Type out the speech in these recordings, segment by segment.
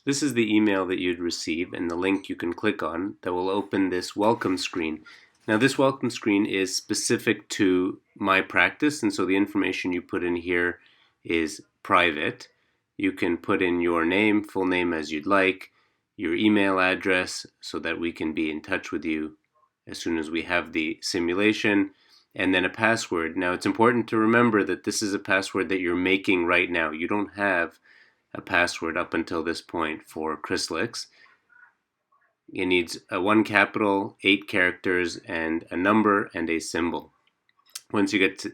This is the email that you'd receive and the link you can click on that will open this welcome screen. Now this welcome screen is specific to my practice, and so the information you put in here is private. You can put in your name, full name as you'd like, your email address so that we can be in touch with you as soon as we have the simulation, and then a password. Now it's important to remember that this is a password that you're making right now. You don't have a password up until this point for Crisalix. It needs a 1 capital, 8 characters, and a number and a symbol. Once you get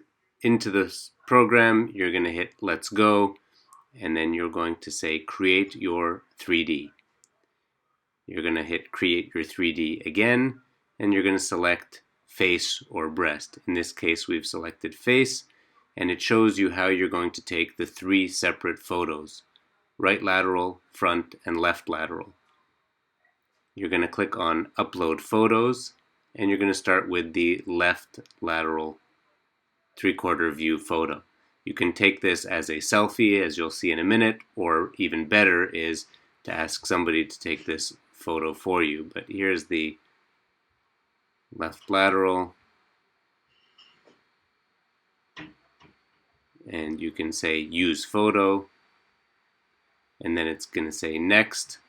into this program, you're going to hit Let's Go, and then you're going to say Create Your 3D. You're going to hit Create Your 3D again, and you're going to select face or breast. In this case, we've selected face, and it shows you how you're going to take the 3 separate photos: right lateral, front, and left lateral. You're going to click on Upload Photos, and you're going to start with the left lateral 3/4 view photo. You can take this as a selfie, as you'll see in a minute, or even better is to ask somebody to take this photo for you. But here's the left lateral, and you can say Use Photo, and then it's going to say Next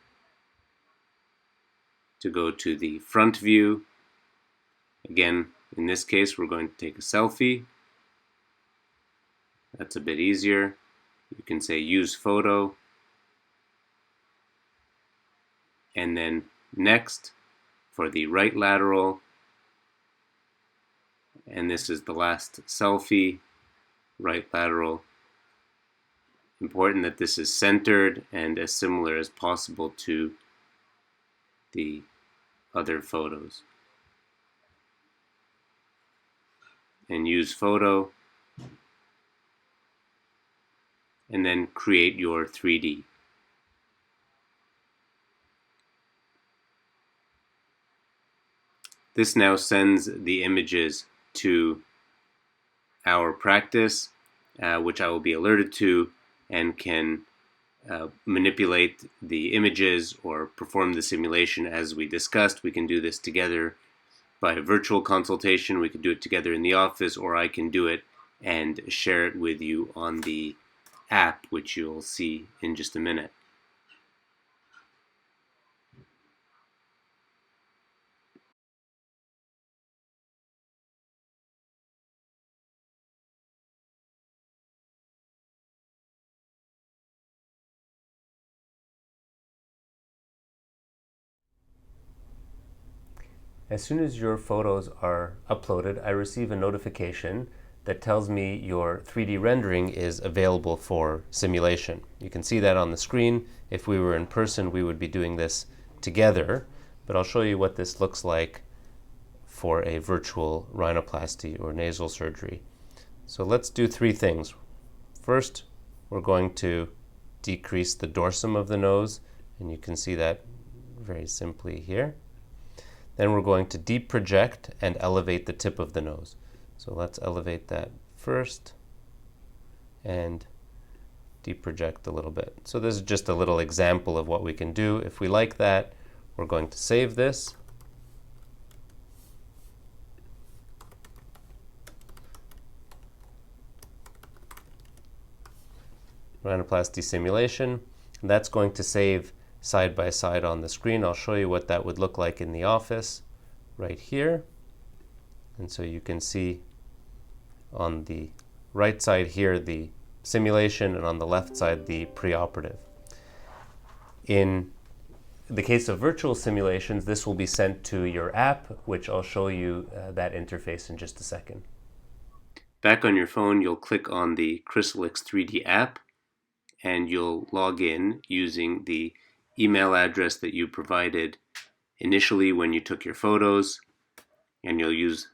to go to the front view. Again, in this case, we're going to take a selfie. That's a bit easier. You can say Use Photo, and then Next for the right lateral, and this is the last selfie, right lateral. Important that this is centered and as similar as possible to the other photos. And Use Photo, and then Create Your 3D. This now sends the images to our practice, which I will be alerted to, and can manipulate the images or perform the simulation as we discussed. We can do this together by a virtual consultation. We can do it together in the office, or I can do it and share it with you on the app, which you'll see in just a minute. As soon as your photos are uploaded, I receive a notification that tells me your 3D rendering is available for simulation. You can see that on the screen. If we were in person, we would be doing this together, but I'll show you what this looks like for a virtual rhinoplasty or nasal surgery. So let's do 3 things. First, we're going to decrease the dorsum of the nose, and you can see that very simply here. Then we're going to deep project and elevate the tip of the nose. So let's elevate that first and deep project a little bit. So this is just a little example of what we can do. If we like that, we're going to save this. Rhinoplasty simulation. And that's going to save side by side on the screen. I'll show you what that would look like in the office right here. And so you can see on the right side here the simulation, and on the left side the preoperative. In the case of virtual simulations, this will be sent to your app, which I'll show you that interface in just a second. Back on your phone, you'll click on the Crisalix 3D app, and you'll log in using the email address that you provided initially when you took your photos, and you'll use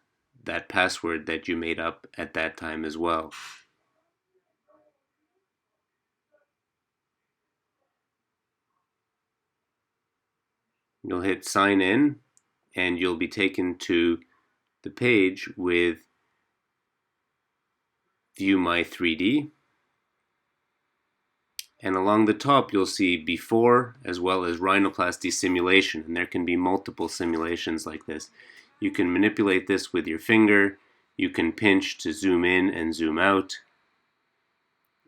that password that you made up at that time as well. You'll hit sign in, and you'll be taken to the page with View My 3D. And along the top you'll see before as well as rhinoplasty simulation, and there can be multiple simulations like this. You can manipulate this with your finger, you can pinch to zoom in and zoom out,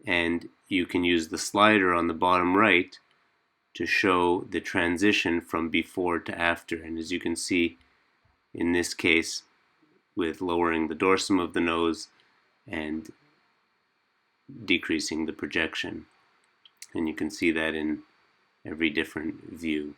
and you can use the slider on the bottom right to show the transition from before to after. And as you can see in this case, with lowering the dorsum of the nose and decreasing the projection. And you can see that in every different view.